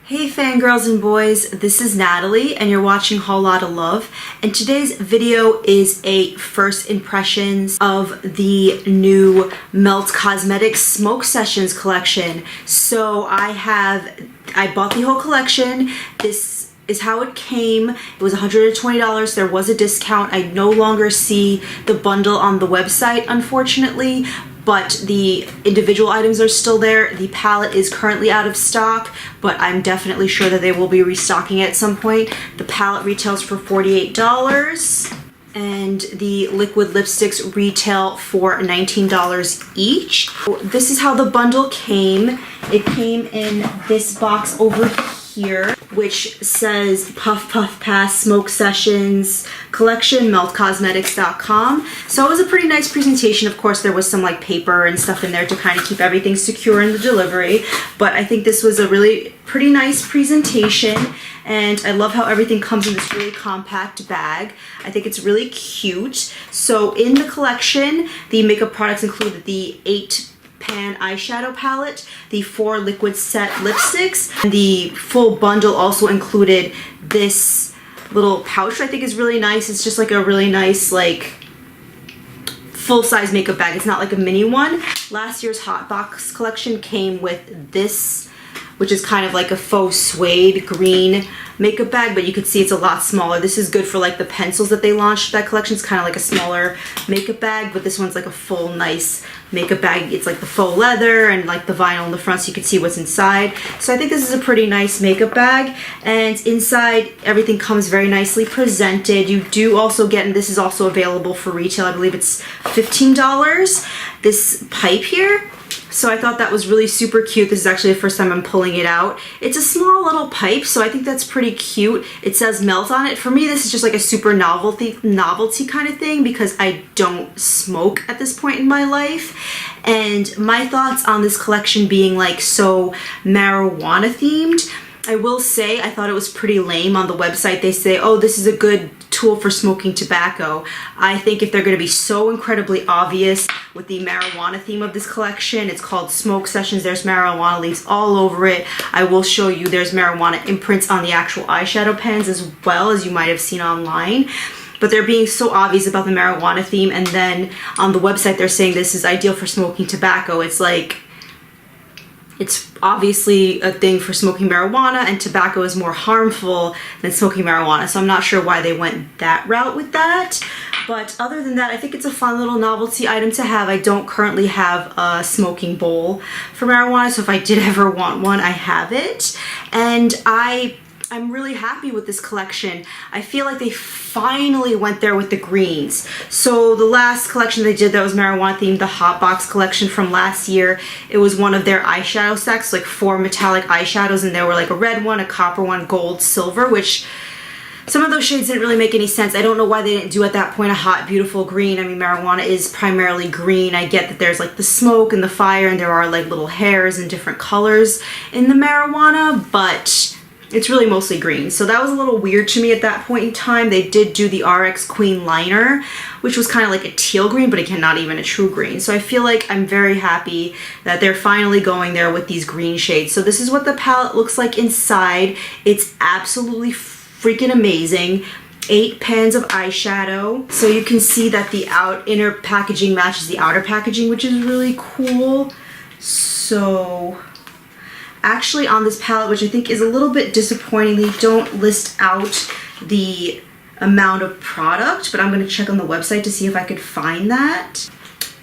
Hey fangirls and boys, this is Natalie and you're watching Whole Lotta Love, and today's video is a first impressions of the new Melt Cosmetics Smoke Sessions collection. So I bought the whole collection. This is how it came. It was $120. There was a discount. I no longer see the bundle on the website, unfortunately, but the individual items are still there. The palette is currently out of stock, but I'm definitely sure that they will be restocking it at some point. The palette retails for $48 and the liquid lipsticks retail for $19 each. This is how the bundle came. It came in this box over here, which says Puff Puff Pass Smoke Sessions Collection, meltcosmetics.com. So it was a pretty nice presentation. Of course, there was some like paper and stuff in there to kind of keep everything secure in the delivery, but I think this was a really pretty nice presentation, and I love how everything comes in this really compact bag. I think it's really cute. So in the collection, the makeup products include the 8-pan eyeshadow palette, the 4 liquid set lipsticks, and the full bundle also included this little pouch, which I think is really nice. It's just like a really nice like full-size makeup bag. It's not like a mini one. Last year's Hot Box collection came with this, which is kind of like a faux suede green makeup bag, but you can see it's a lot smaller. This is good for like the pencils that they launched. That collection is kind of like a smaller makeup bag, but this one's like a full nice makeup bag. It's like the faux leather and like the vinyl in the front so you can see what's inside. So I think this is a pretty nice makeup bag, and inside everything comes very nicely presented. You do also get, and this is also available for retail, I believe it's $15, this pipe here. So I thought that was really super cute. This is actually the first time I'm pulling it out. It's a small little pipe, so I think that's pretty cute. It says Melt on it. For me, this is just like a super novelty kind of thing because I don't smoke at this point in my life. And my thoughts on this collection being like so marijuana themed, I will say I thought it was pretty lame. On the website they say, oh, this is a good tool for smoking tobacco. I think if they're going to be so incredibly obvious with the marijuana theme of this collection, it's called Smoke Sessions, there's marijuana leaves all over it. I will show you there's marijuana imprints on the actual eyeshadow pens as well, as you might have seen online. But they're being so obvious about the marijuana theme, and then on the website they're saying this is ideal for smoking tobacco. It's like, it's obviously a thing for smoking marijuana, and tobacco is more harmful than smoking marijuana. So I'm not sure why they went that route with that. But other than that, I think it's a fun little novelty item to have. I don't currently have a smoking bowl for marijuana, so if I did ever want one, I have it. And I'm really happy with this collection. I feel like they finally went there with the greens. So the last collection they did that was marijuana themed, the Hot Box collection from last year, it was one of their eyeshadow sets, like 4 metallic eyeshadows, and there were like a red one, a copper one, gold, silver, which some of those shades didn't really make any sense. I don't know why they didn't do at that point a hot, beautiful green. I mean, marijuana is primarily green. I get that there's like the smoke and the fire, and there are like little hairs and different colors in the marijuana, but it's really mostly green. So that was a little weird to me at that point in time. They did do the RX Queen liner, which was kind of like a teal green, but again, not even a true green. So I feel like I'm very happy that they're finally going there with these green shades. So this is what the palette looks like inside. It's absolutely freaking amazing. 8 pans of eyeshadow. So you can see that the inner packaging matches the outer packaging, which is really cool. So actually on this palette, which I think is a little bit disappointing, they don't list out the amount of product, but I'm going to check on the website to see if I could find that.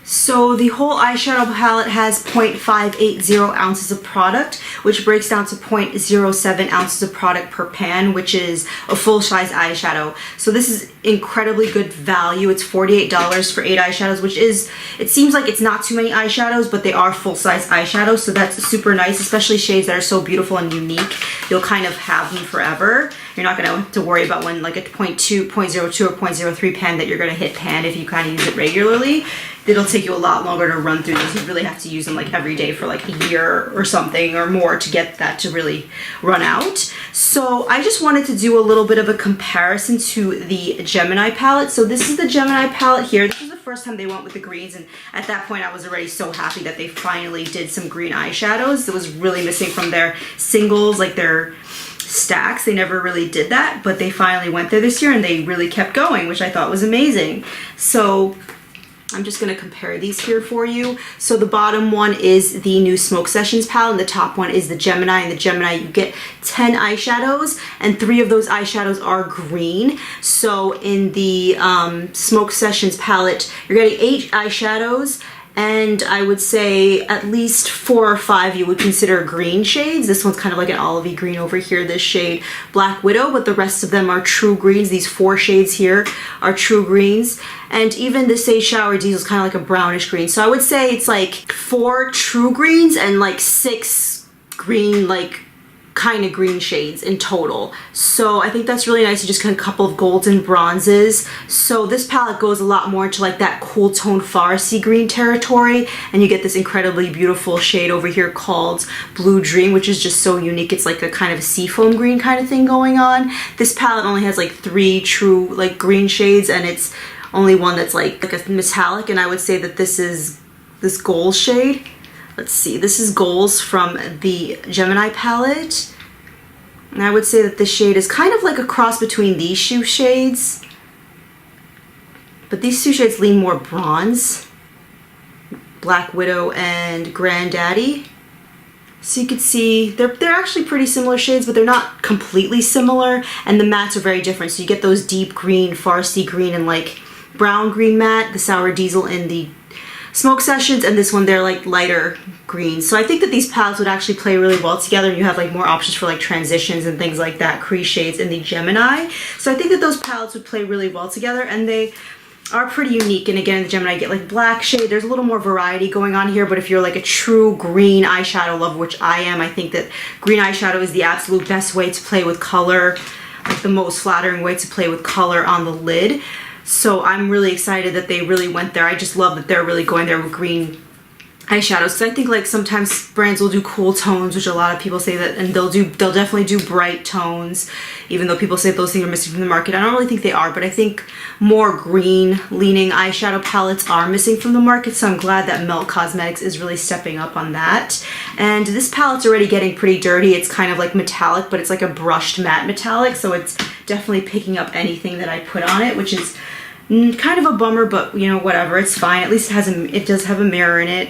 So the whole eyeshadow palette has 0.580 ounces of product, which breaks down to 0.07 ounces of product per pan, which is a full-size eyeshadow. So this is incredibly good value. It's $48 for 8 eyeshadows, which is, it seems like it's not too many eyeshadows, but they are full-size eyeshadows, so that's super nice, especially shades that are so beautiful and unique. You'll kind of have them forever. You're not going to have to worry about when like a 0.02 or 0.03 pan that you're going to hit pan if you kind of use it regularly. it'll take you a lot longer to run through these. You really have to use them like every day for like a year or something or more to get that to really run out. So I just wanted to do a little bit of a comparison to the Gemini palette. So this is the Gemini palette here. This is the first time they went with the greens, and at that point I was already so happy that they finally did some green eyeshadows. It was really missing from their singles, like their stacks. They never really did that, but they finally went there this year and they really kept going, which I thought was amazing. So I'm just going to compare these here for you. So the bottom one is the new Smoke Sessions palette, and the top one is the Gemini. And the Gemini, you get 10 eyeshadows, and 3 of those eyeshadows are green. So in the Smoke Sessions palette, you're getting 8 eyeshadows, and I would say at least 4 or 5 you would consider green shades. This one's kind of like an olivey green over here, this shade Black Widow, but the rest of them are true greens. These 4 shades here are true greens. And even the Say Shower Diesel is kind of like a brownish green. So I would say it's like 4 true greens and like 6 green, like kind of green shades in total. So I think that's really nice. You just get a couple of golds and bronzes. So this palette goes a lot more into like that cool tone foresty green territory, and you get this incredibly beautiful shade over here called Blue Dream, which is just so unique. It's like a kind of seafoam green kind of thing going on. This palette only has like 3 true like green shades, and it's only one that's like a metallic, and I would say that this is this gold shade. Let's see, this is Goals from the Gemini palette. And I would say that this shade is kind of like a cross between these two shades. But these 2 shades lean more bronze. Black Widow and Granddaddy. So you could see they're actually pretty similar shades, but they're not completely similar. And the mattes are very different. So you get those deep green, foresty green, and like brown green matte, the Sour Diesel in the Smoke Sessions, and this one they're like lighter greens. So I think that these palettes would actually play really well together, and you have like more options for like transitions and things like that, crease shades in the Gemini. So I think that those palettes would play really well together, and they are pretty unique. And again, in the Gemini you get like black shade. There's a little more variety going on here, but if you're like a true green eyeshadow lover, which I am, I think that green eyeshadow is the absolute best way to play with color, like the most flattering way to play with color on the lid. So I'm really excited that they really went there. I just love that they're really going there with green eyeshadows. So I think like sometimes brands will do cool tones, which a lot of people say that, and they'll definitely do bright tones, even though people say those things are missing from the market. I don't really think they are, but I think more green leaning eyeshadow palettes are missing from the market. So I'm glad that Melt Cosmetics is really stepping up on that. And this palette's already getting pretty dirty. It's kind of like metallic, but it's like a brushed matte metallic. So it's definitely picking up anything that I put on it, which is kind of a bummer, but you know, whatever, it's fine. At least it does have a mirror in it,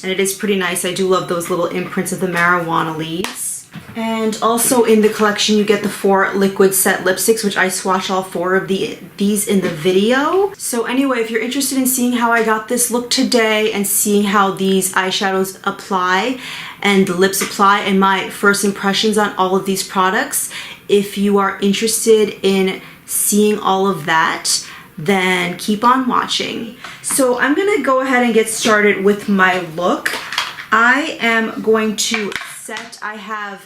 and it is pretty nice. I do love those little imprints of the marijuana leaves. And also in the collection you get the 4 liquid set lipsticks, which I swatch all 4 of these in the video. So anyway, if you're interested in seeing how I got this look today and seeing how these eyeshadows apply and the lips apply and my first impressions on all of these products, if you are interested in seeing all of that, then keep on watching. So I'm gonna go ahead and get started with my look. I am going to set, I have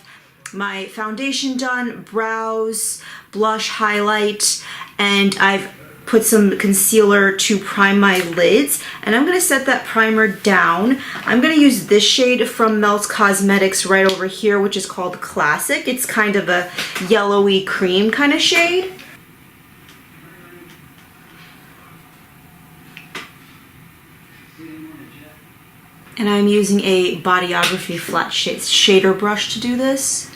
my foundation done, brows, blush, highlight, and I've put some concealer to prime my lids, and I'm gonna set that primer down. I'm gonna use this shade from Melt Cosmetics right over here, which is called Classic. It's kind of a yellowy cream kind of shade. And I'm using a Bodyography flat shader brush to do this.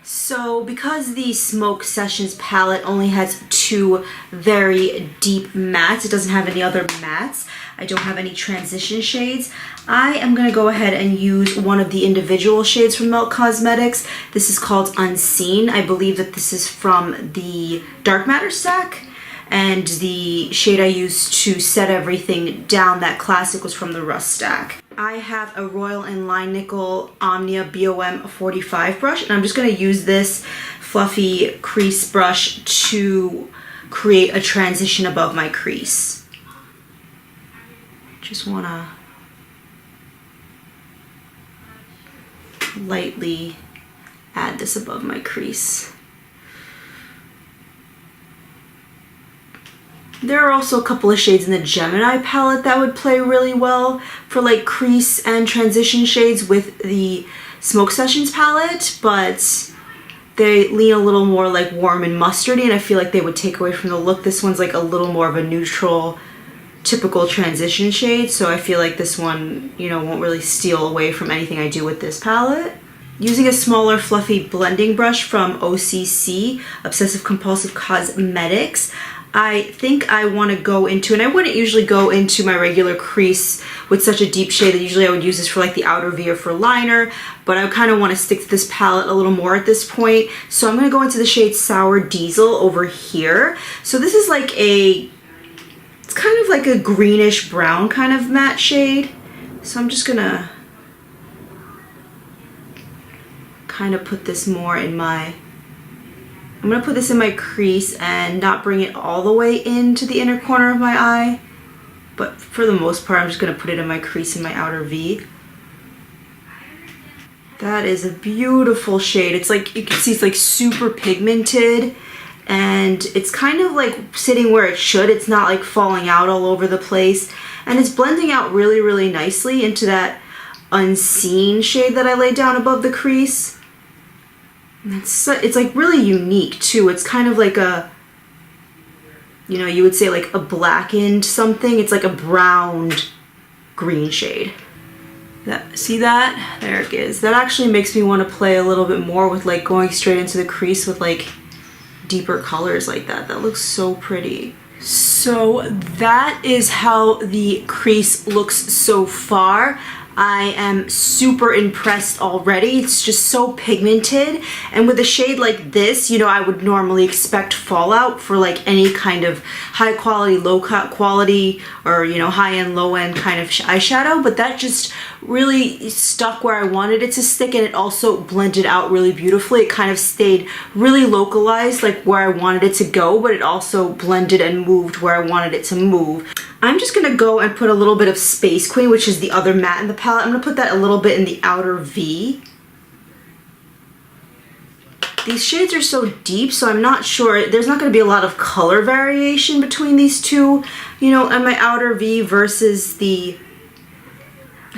So because the Smoke Sessions palette only has 2 very deep mattes, it doesn't have any other mattes, I don't have any transition shades, I am going to go ahead and use one of the individual shades from Melt Cosmetics. This is called Unseen. I believe that this is from the Dark Matter stack. And the shade I used to set everything down, that Classic, was from the Rust stack. I have a Royal & Line Nickel Omnia BOM 45 brush, and I'm just going to use this fluffy crease brush to create a transition above my crease. Just want to lightly add this above my crease. There are also a couple of shades in the Gemini palette that would play really well for like crease and transition shades with the Smoke Sessions palette, but they lean a little more like warm and mustardy, and I feel like they would take away from the look. This one's like a little more of a neutral, typical transition shade, so I feel like this one, you know, won't really steal away from anything I do with this palette. Using a smaller fluffy blending brush from OCC, Obsessive Compulsive Cosmetics, I think I want to go into, and I wouldn't usually go into my regular crease with such a deep shade. Usually I would use this for like the outer V or for liner, but I kind of want to stick to this palette a little more at this point. So I'm going to go into the shade Sour Diesel over here. So this is like it's kind of like a greenish brown kind of matte shade. So I'm just going to kind of put this more in my, I'm going to put this in my crease and not bring it all the way into the inner corner of my eye. But for the most part, I'm just going to put it in my crease in my outer V. That is a beautiful shade. It's like, you can see it's like super pigmented. And it's kind of like sitting where it should. It's not like falling out all over the place. And it's blending out really, really nicely into that Unseen shade that I laid down above the crease. It's like really unique too. It's kind of like a, you know, you would say like a blackened something. It's like a browned green shade. See that? There it is. That actually makes me want to play a little bit more with like going straight into the crease with like deeper colors like that. That looks so pretty. So that is how the crease looks so far. I am super impressed already. It's just so pigmented, and with a shade like this, you know, I would normally expect fallout for like any kind of high quality, low quality, or, you know, high end, low end kind of eyeshadow, but that just really stuck where I wanted it to stick, and it also blended out really beautifully. It kind of stayed really localized, like where I wanted it to go, but it also blended and moved where I wanted it to move. I'm just gonna go and put a little bit of Space Queen, which is the other matte in the palette. I'm gonna put that a little bit in the outer V. These shades are so deep, so I'm not sure, there's not gonna be a lot of color variation between these two, you know, and my outer V versus the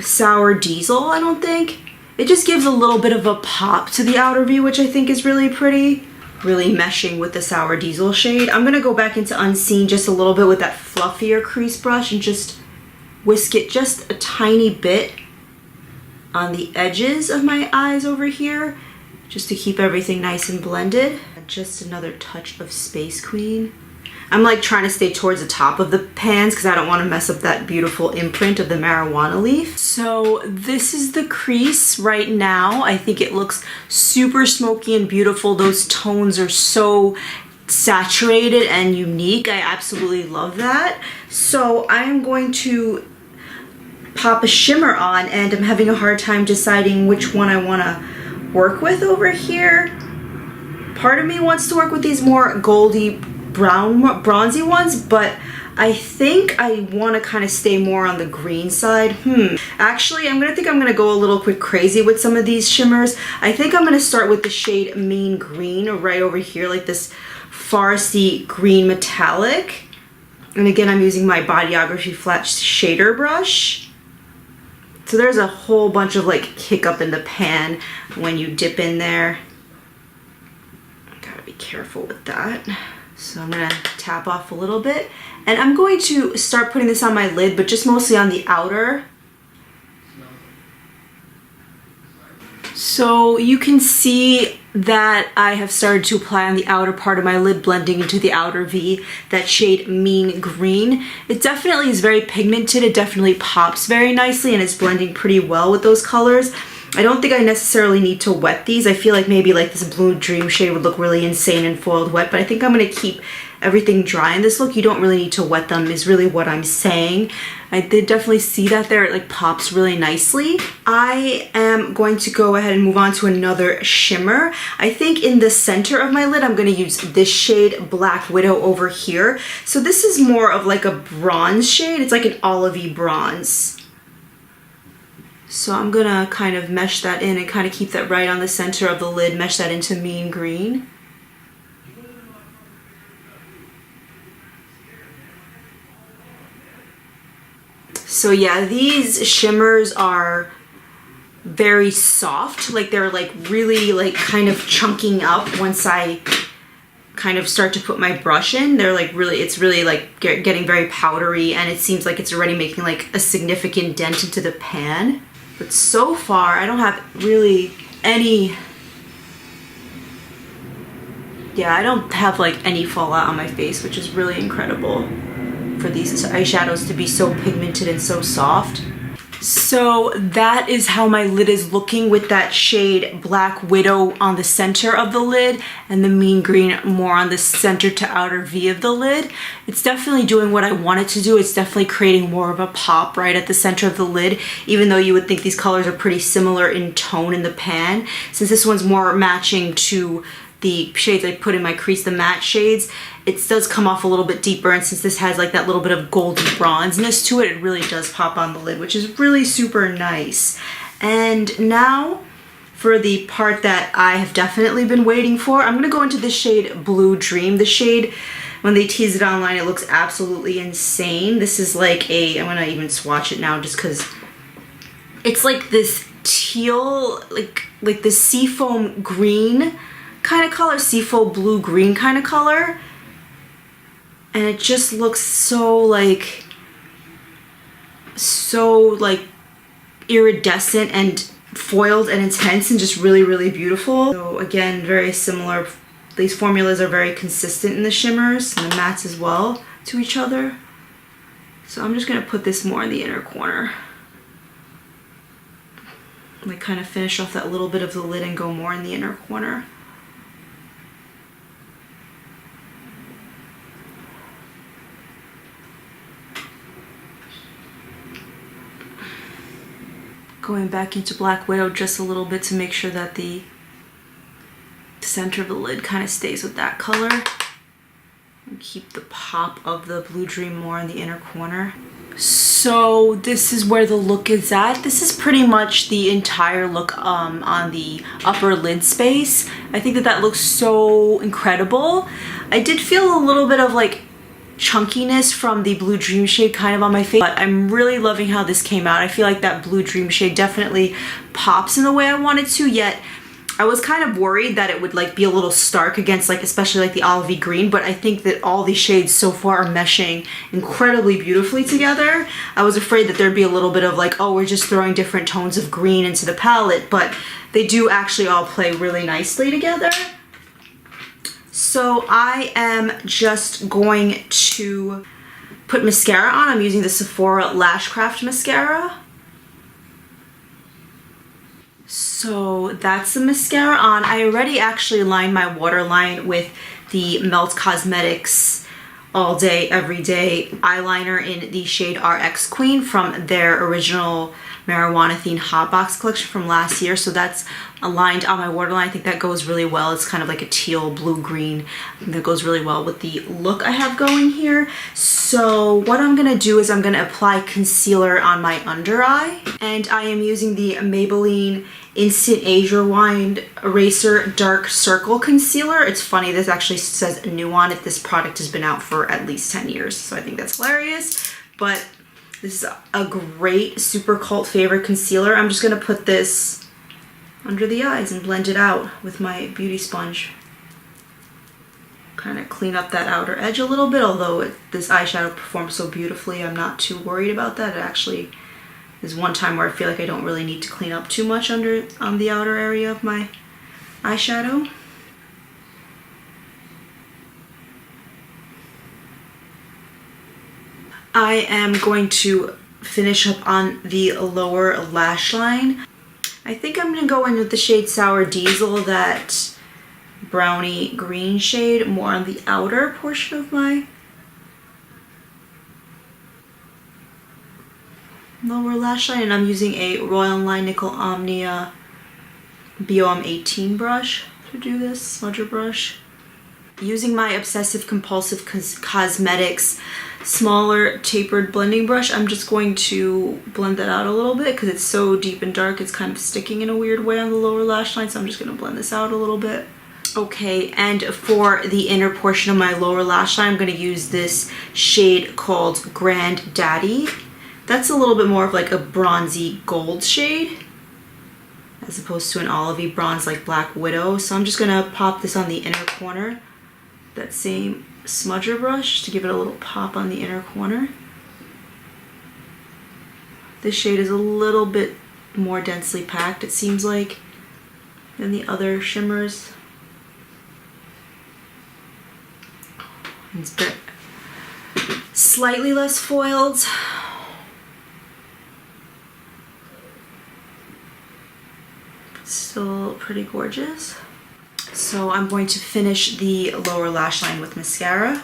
Sour Diesel, I don't think. It just gives a little bit of a pop to the outer V, which I think is really pretty. Really meshing with the Sour Diesel shade. I'm gonna go back into Unseen just a little bit with that fluffier crease brush and just whisk it just a tiny bit on the edges of my eyes over here, just to keep everything nice and blended. Just another touch of Space Queen. I'm like trying to stay towards the top of the pans because I don't want to mess up that beautiful imprint of the marijuana leaf. So this is the crease right now. I think it looks super smoky and beautiful. Those tones are so saturated and unique. I absolutely love that. So I'm going to pop a shimmer on, and I'm having a hard time deciding which one I want to work with over here. Part of me wants to work with these more goldy brown, bronzy ones, but I think I want to kind of stay more on the green side. Actually, I'm gonna go a little quick crazy with some of these shimmers. I think I'm gonna start with the shade Mean Green right over here, like this foresty green metallic. And again, I'm using my Bodyography flat shader brush. So there's a whole bunch of like kick up in the pan when you dip in there. Gotta be careful with that. So I'm gonna tap off a little bit, and I'm going to start putting this on my lid, but just mostly on the outer. So you can see that I have started to apply on the outer part of my lid, blending into the outer V, that shade Mean Green. It definitely is very pigmented. It definitely pops very nicely, and it's blending pretty well with those colors. I don't think I necessarily need to wet these. I feel like maybe like this Blue Dream shade would look really insane and foiled wet, but I think I'm gonna keep everything dry in this look. You don't really need to wet them is really what I'm saying. I did definitely see that there. It like pops really nicely. I am going to go ahead and move on to another shimmer. I think in the center of my lid, I'm gonna use this shade Black Widow over here. So this is more of like a bronze shade. It's like an olivey bronze. So I'm gonna kind of mesh that in and kind of keep that right on the center of the lid, mesh that into Mean Green. So yeah, these shimmers are very soft. Like they're like really like kind of chunking up once I kind of start to put my brush in. They're like really, it's really like getting very powdery, and it seems like it's already making like a significant dent into the pan. But so far I don't have really any, yeah, I don't have like any fallout on my face, which is really incredible for these eyeshadows to be so pigmented and so soft. So that is how my lid is looking, with that shade Black Widow on the center of the lid and the Mean Green more on the center to outer V of the lid. It's definitely doing what I want it to do. It's definitely creating more of a pop right at the center of the lid, even though you would think these colors are pretty similar in tone in the pan. Since this one's more matching to the shades I put in my crease, the matte shades, it does come off a little bit deeper, and since this has like that little bit of golden bronzeness to it, it really does pop on the lid, which is really super nice. And now for the part that I have definitely been waiting for, I'm gonna go into the shade Blue Dream. The shade, when they tease it online, it looks absolutely insane. This is like a, I'm gonna even swatch it now just because it's like this teal, like the seafoam green kind of color, seafoam blue green kind of color. And it just looks so like iridescent and foiled and intense and just really, really beautiful. So again, very similar. These formulas are very consistent in the shimmers and the mattes as well to each other. So I'm just gonna put this more in the inner corner. Like kind of finish off that little bit of the lid and go more in the inner corner. Going back into Black Widow just a little bit to make sure that the center of the lid kind of stays with that color. And keep the pop of the Blue Dream more in the inner corner. So this is where the look is at. This is pretty much the entire look on the upper lid space. I think that looks so incredible. I did feel a little bit of like chunkiness from the Blue Dream shade kind of on my face, but I'm really loving how this came out. I feel like that Blue Dream shade definitely pops in the way I wanted to, yet I was kind of worried that it would like be a little stark against like especially like the olivey green, but I think that all these shades so far are meshing incredibly beautifully together. I was afraid that there'd be a little bit of like, oh, we're just throwing different tones of green into the palette, but they do actually all play really nicely together. So I am just going to put mascara on. I'm using the Sephora Lashcraft mascara. So that's the mascara on. I already actually lined my waterline with the Melt Cosmetics All Day Everyday eyeliner in the shade RX Queen from their original Marijuana themed Hot Box collection from last year. So that's aligned on my waterline. I think that goes really well. It's kind of like a teal blue green. I think that goes really well with the look I have going here. So what I'm gonna do is I'm gonna apply concealer on my under eye, and I am using the Maybelline Instant Azure Wine Eraser Dark Circle Concealer. It's funny, this actually says new on it. This product has been out for at least 10 years, so I think that's hilarious. But this is a great super cult favorite concealer. I'm just gonna put this under the eyes and blend it out with my beauty sponge. Kind of clean up that outer edge a little bit, although this eyeshadow performs so beautifully, I'm not too worried about that. It actually is one time where I feel like I don't really need to clean up too much on the outer area of my eyeshadow. I am going to finish up on the lower lash line. I think I'm gonna go in with the shade Sour Diesel, that browny green shade, more on the outer portion of my lower lash line, and I'm using a Royal Line Nickel Omnia BOM 18 brush to do this, smudger brush. Using my Obsessive Compulsive Cosmetics smaller tapered blending brush, I'm just going to blend that out a little bit because it's so deep and dark, it's kind of sticking in a weird way on the lower lash line, so I'm just going to blend this out a little bit. Okay, and for the inner portion of my lower lash line, I'm going to use this shade called Grand Daddy. That's a little bit more of like a bronzy gold shade as opposed to an olivey bronze like Black Widow. So I'm just gonna pop this on the inner corner, that same smudger brush, to give it a little pop on the inner corner. This shade is a little bit more densely packed, it seems like, than the other shimmers. It's slightly less foiled. Still pretty gorgeous. So I'm going to finish the lower lash line with mascara.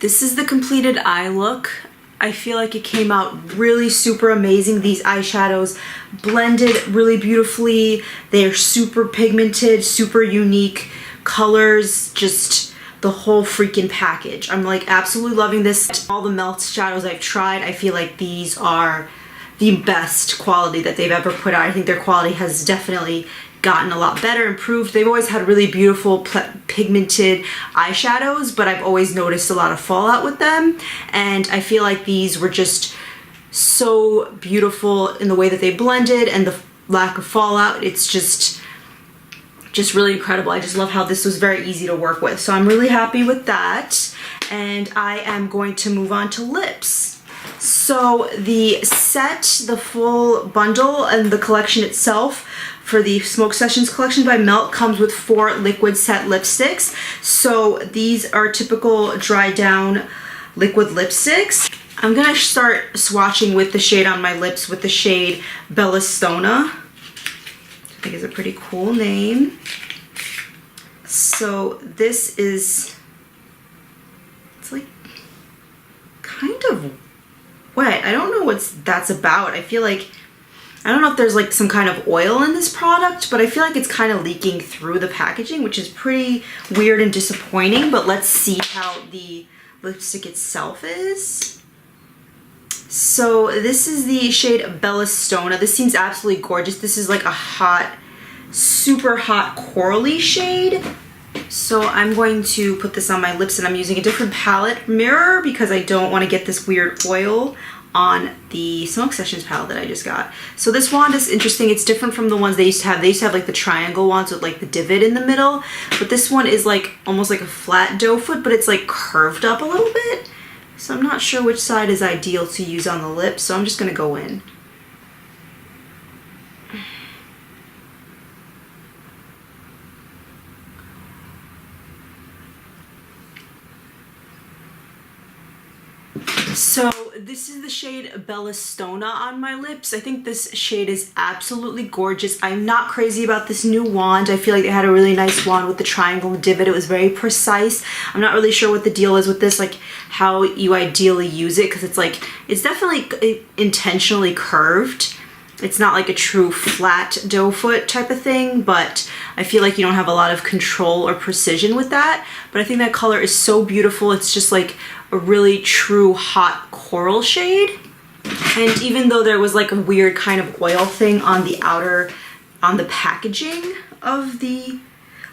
This is the completed eye look. I feel like it came out really super amazing. These eyeshadows blended really beautifully. They're super pigmented, super unique colors, just the whole freaking package. I'm like absolutely loving this. All the Melt shadows I've tried, I feel like these are the best quality that they've ever put out. I think their quality has definitely gotten a lot better, improved. They've always had really beautiful pigmented eyeshadows, but I've always noticed a lot of fallout with them, and I feel like these were just so beautiful in the way that they blended and the lack of fallout. It's just really incredible. I just love how this was very easy to work with, so I'm really happy with that. And I am going to move on to lips. So the set, the full bundle, and the collection itself for the Smoke Sessions collection by Melt comes with 4 liquid set lipsticks. So these are typical dry down liquid lipsticks. I'm gonna start swatching with the shade on my lips with the shade Bellastona. I think is a pretty cool name. So this is, it's like kind of wet. I don't know what that's about. I feel like, I don't know if there's like some kind of oil in this product, but I feel like it's kind of leaking through the packaging, which is pretty weird and disappointing, but let's see how the lipstick itself is. So this is the shade Bellastona. This seems absolutely gorgeous. This is like a hot, super hot corally shade. So I'm going to put this on my lips, and I'm using a different palette mirror because I don't want to get this weird oil on the Smoke Sessions palette that I just got. So this wand is interesting. It's different from the ones they used to have. They used to have like the triangle wands with like the divot in the middle, but this one is like almost like a flat doe foot, but it's like curved up a little bit. So I'm not sure which side is ideal to use on the lips, so I'm just gonna go in. So this is the shade Bellastona on my lips. I think this shade is absolutely gorgeous. I'm not crazy about this new wand. I feel like they had a really nice wand with the triangle and divot. It was very precise. I'm not really sure what the deal is with this, like how you ideally use it, because it's like, it's definitely intentionally curved. It's not like a true flat doe foot type of thing, but I feel like you don't have a lot of control or precision with that. But I think that color is so beautiful. It's just like a really true hot coral shade. And even though there was like a weird kind of oil thing on the outer, on the packaging of the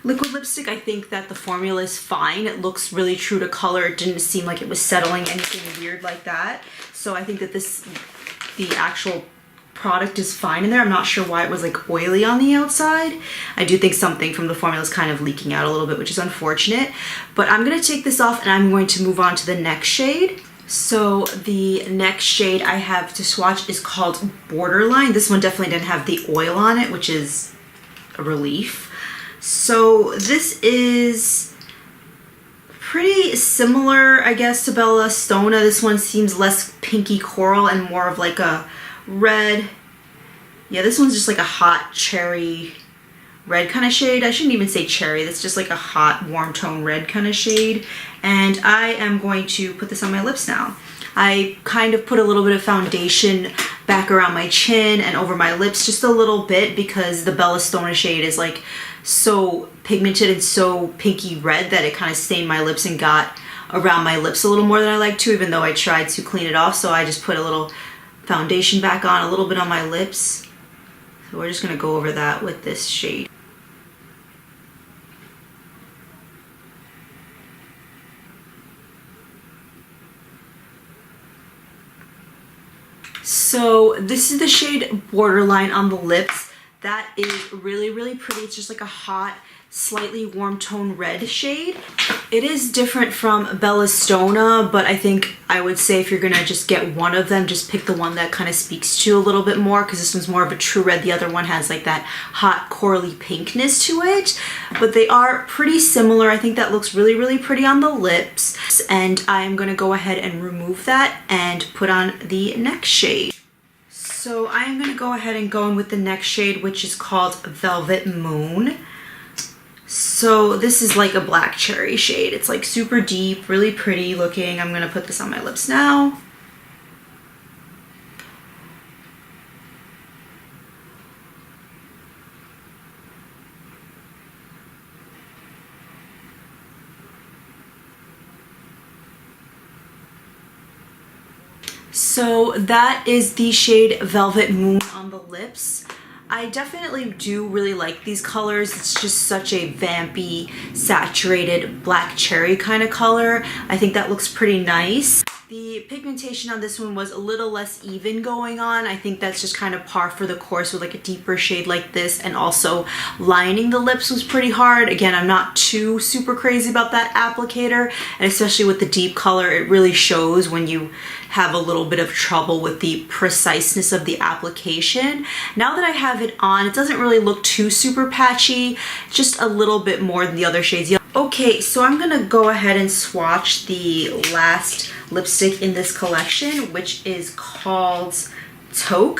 liquid lipstick, I think that the formula is fine. It looks really true to color. It didn't seem like it was settling anything weird like that. So I think that the actual product is fine in there. I'm not sure why it was like oily on the outside. I do think something from the formula is kind of leaking out a little bit, which is unfortunate. But I'm going to take this off and I'm going to move on to the next shade. So the next shade I have to swatch is called Borderline. This one definitely didn't have the oil on it, which is a relief. So this is pretty similar, I guess, to Bellastona. This one seems less pinky coral and more of like a red. Yeah, this one's just like a hot cherry red kind of shade. I shouldn't even say cherry. That's just like a hot warm tone red kind of shade. And I am going to put this on my lips now. I kind of put a little bit of foundation back around my chin and over my lips just a little bit because the Bellastona shade is like so pigmented and so pinky red that it kind of stained my lips and got around my lips a little more than I like to, even though I tried to clean it off. So I just put a little foundation back on, a little bit on my lips. So we're just gonna go over that with this shade. So this is the shade Borderline on the lips. That is really, really pretty. It's just like a hot, slightly warm tone red shade. It is different from Bellastona, but I think I would say if you're gonna just get one of them, just pick the one that kind of speaks to you a little bit more, because this one's more of a true red. The other one has like that hot corally pinkness to it, but they are pretty similar. I think that looks really, really pretty on the lips, and I'm gonna go ahead and remove that and put on the next shade. So I am gonna go ahead and go in with the next shade, which is called Velvet Moon. So this is like a black cherry shade. It's like super deep, really pretty looking. I'm gonna put this on my lips now. So that is the shade Velvet Moon on the lips. I definitely do really like these colors. It's just such a vampy, saturated black cherry kind of color. I think that looks pretty nice. The pigmentation on this one was a little less even going on. I think that's just kind of par for the course with like a deeper shade like this, and also lining the lips was pretty hard. Again, I'm not too super crazy about that applicator, and especially with the deep color, it really shows when you have a little bit of trouble with the preciseness of the application. Now that I have it on, it doesn't really look too super patchy, just a little bit more than the other shades. Okay, so I'm gonna go ahead and swatch the last lipstick in this collection, which is called Taupe.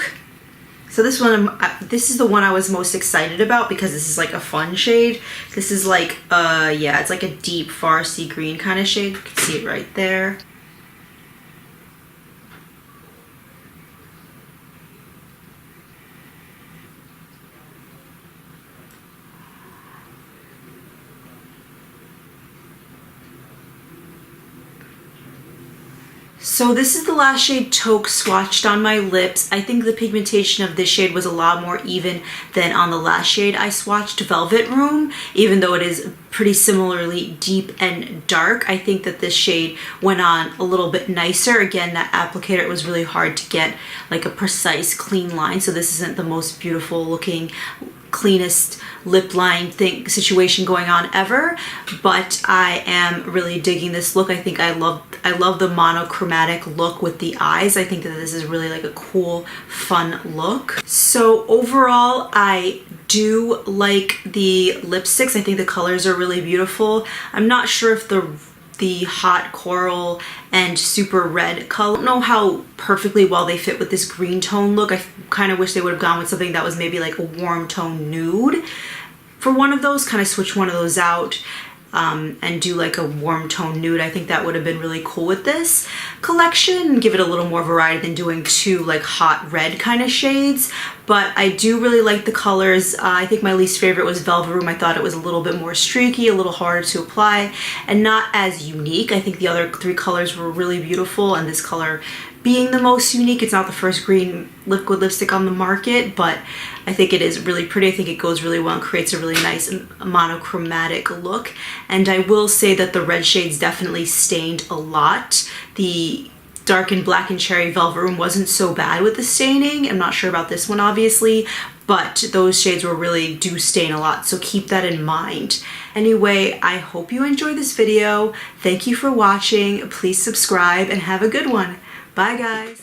So this one, this is the one I was most excited about because this is like a fun shade. This is like, yeah, it's like a deep Farsi green kind of shade. You can see it right there. So this is the last shade Taupe swatched on my lips. I think the pigmentation of this shade was a lot more even than on the last shade I swatched, Velvet Room. Even though it is pretty similarly deep and dark, I think that this shade went on a little bit nicer. Again, that applicator, it was really hard to get like a precise, clean line. So this isn't the most beautiful looking, cleanest lip line situation going on ever, but I am really digging this look. I think I love the monochromatic look with the eyes. I think that this is really like a cool, fun look. So overall, I do like the lipsticks. I think the colors are really beautiful. I'm not sure if the hot coral and super red color, I don't know how perfectly well they fit with this green tone look. I kind of wish they would have gone with something that was maybe like a warm tone nude for one of those, kind of switch one of those out and do like a warm tone nude. I think that would have been really cool with this collection, give it a little more variety than doing two like hot red kind of shades. But I do really like the colors. I think my least favorite was Velvet Room. I thought it was a little bit more streaky, a little harder to apply, and not as unique. I think the other three colors were really beautiful, and this color being the most unique. It's not the first green liquid lipstick on the market, but I think it is really pretty. I think it goes really well and creates a really nice monochromatic look. And I will say that the red shades definitely stained a lot. The dark and black and cherry Velvet Room wasn't so bad with the staining. I'm not sure about this one, obviously, but those shades do stain a lot, so keep that in mind. Anyway, I hope you enjoyed this video. Thank you for watching. Please subscribe and have a good one. Bye, guys.